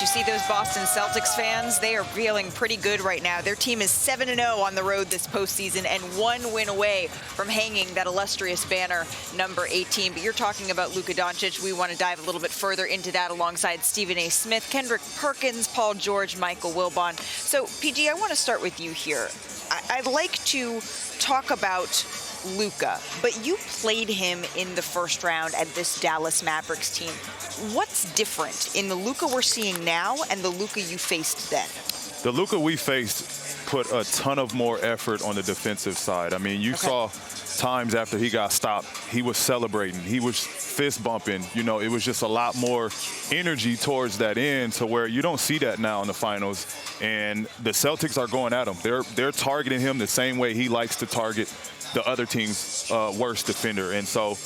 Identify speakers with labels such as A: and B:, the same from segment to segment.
A: You see those Boston Celtics fans? They are feeling pretty good right now. Their team is 7-0 on the road this postseason and 1 win away from hanging that illustrious banner, number 18. But you're talking about Luka Doncic. We want to dive a little bit further into that alongside Stephen A. Smith, Kendrick, Perkins, Paul George, Michael Wilbon. So, PG, I want to start with you here. I'd like to talk about Luka, but you played him in the first round at this Dallas Mavericks team. What's different in the Luka we're seeing now and the Luka you faced then?
B: The Luka we faced put a ton of more effort on the defensive side. I mean, you saw times after he got stopped, he was celebrating, he was fist bumping. You know, it was just a lot more energy towards that end, to where you don't see that now in the finals. And the Celtics are going at him. They're targeting him the same way he likes to target the other team's worst defender. And so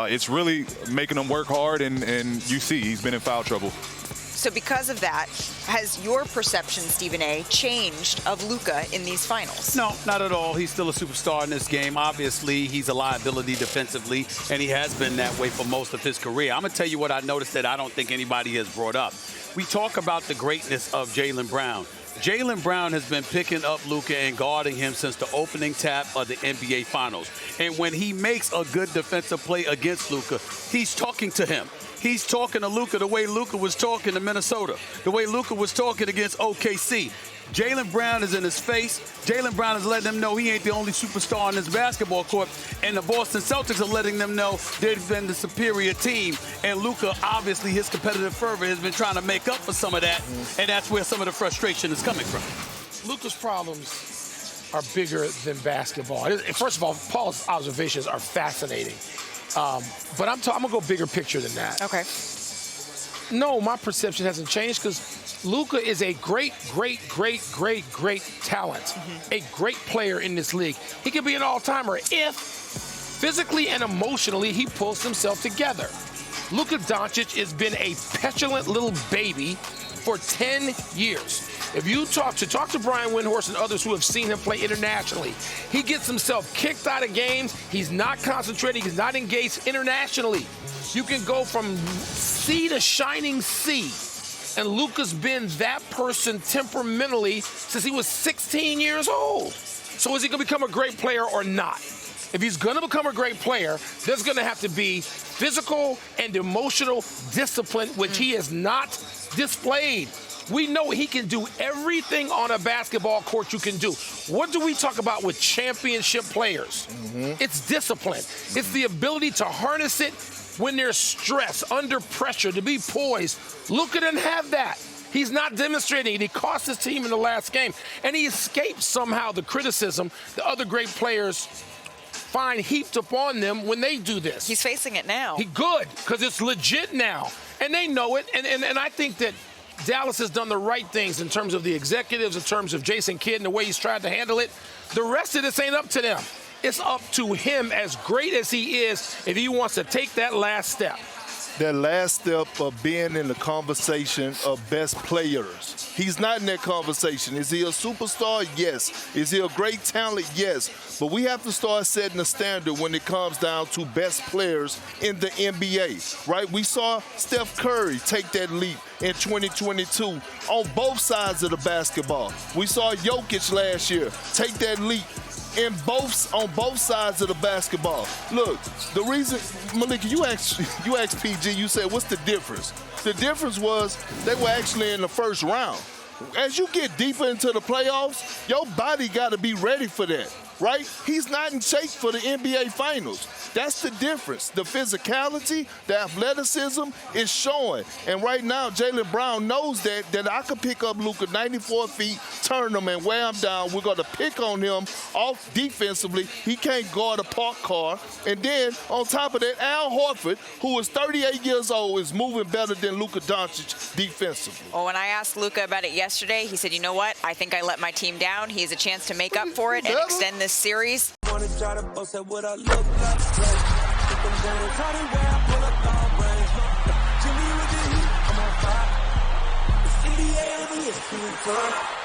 B: it's really making him work hard, and you see he's been in foul trouble.
A: So because of that, has your perception, Stephen A., changed of Luka in these finals?
C: No, not at all. He's still a superstar in this game. Obviously, he's a liability defensively, and he has been that way for most of his career. I'm going to tell you what I noticed that I don't think anybody has brought up. We talk about the greatness of Jaylen Brown. Jaylen Brown has been picking up Luka and guarding him since the opening tap of the NBA Finals. And when he makes a good defensive play against Luka, he's talking to him. He's talking to Luka the way Luka was talking to Minnesota, the way Luka was talking against OKC. Jaylen Brown is in his face. Jaylen Brown is letting them know he ain't the only superstar on this basketball court. And the Boston Celtics are letting them know they've been the superior team. And Luka, obviously, his competitive fervor has been trying to make up for some of that. And that's where some of the frustration is coming from.
D: Luka's problems are bigger than basketball. First of all, Paul's observations are fascinating. But I'm going to go bigger picture than that.
A: Okay.
D: No, my perception hasn't changed, because Luka is a great talent, a great player in this league. He could be an all-timer if physically and emotionally he pulls himself together. Luka Doncic has been a petulant little baby for 10 years. If you talk to Brian Windhorst and others who have seen him play internationally, he gets himself kicked out of games. He's not concentrating. He's not engaged internationally. You can go from sea to shining sea. And Luka's been that person temperamentally since he was 16 years old. So is he going to become a great player or not? If he's going to become a great player, there's going to have to be physical and emotional discipline, which he has not displayed. We know he can do everything on a basketball court you can do. What do we talk about with championship players? It's discipline. It's the ability to harness it when there's stress, under pressure, to be poised. Luka didn't have that. He's not demonstrating it. He cost his team in the last game. And he escaped somehow the criticism the other great players find heaped upon them when they do this.
A: He's facing it now.
D: He good, because it's legit now. And they know it. And I think that Dallas has done the right things in terms of the executives, in terms of Jason Kidd and the way he's tried to handle it. The rest of this ain't up to them. It's up to him, as great as he is, if he wants to take that last step.
E: That last step of being in the conversation of best players. He's not in that conversation. Is he a superstar? Yes. Is he a great talent? Yes. But we have to start setting a standard when it comes down to best players in the NBA, right? We saw Steph Curry take that leap in 2022 on both sides of the basketball. We saw Jokic last year take that leap on both sides of the basketball. Look, the reason, Malika, you asked PG, you said, what's the difference? The difference was they were actually in the first round. As you get deeper into the playoffs, your body got to be ready for that, right? He's not in shape for the NBA Finals. That's the difference. The physicality, the athleticism is showing. And right now, Jaylen Brown knows that I could pick up Luka 94 feet, turn him, and wear him down. We're going to pick on him off defensively. He can't guard a parked car. And then, on top of that, Al Horford, who is 38 years old, is moving better than Luka Doncic defensively.
A: Well, when I asked Luka about it yesterday, he said, you know what? I think I let my team down. He has a chance to make up for it and extend this series.
F: NBA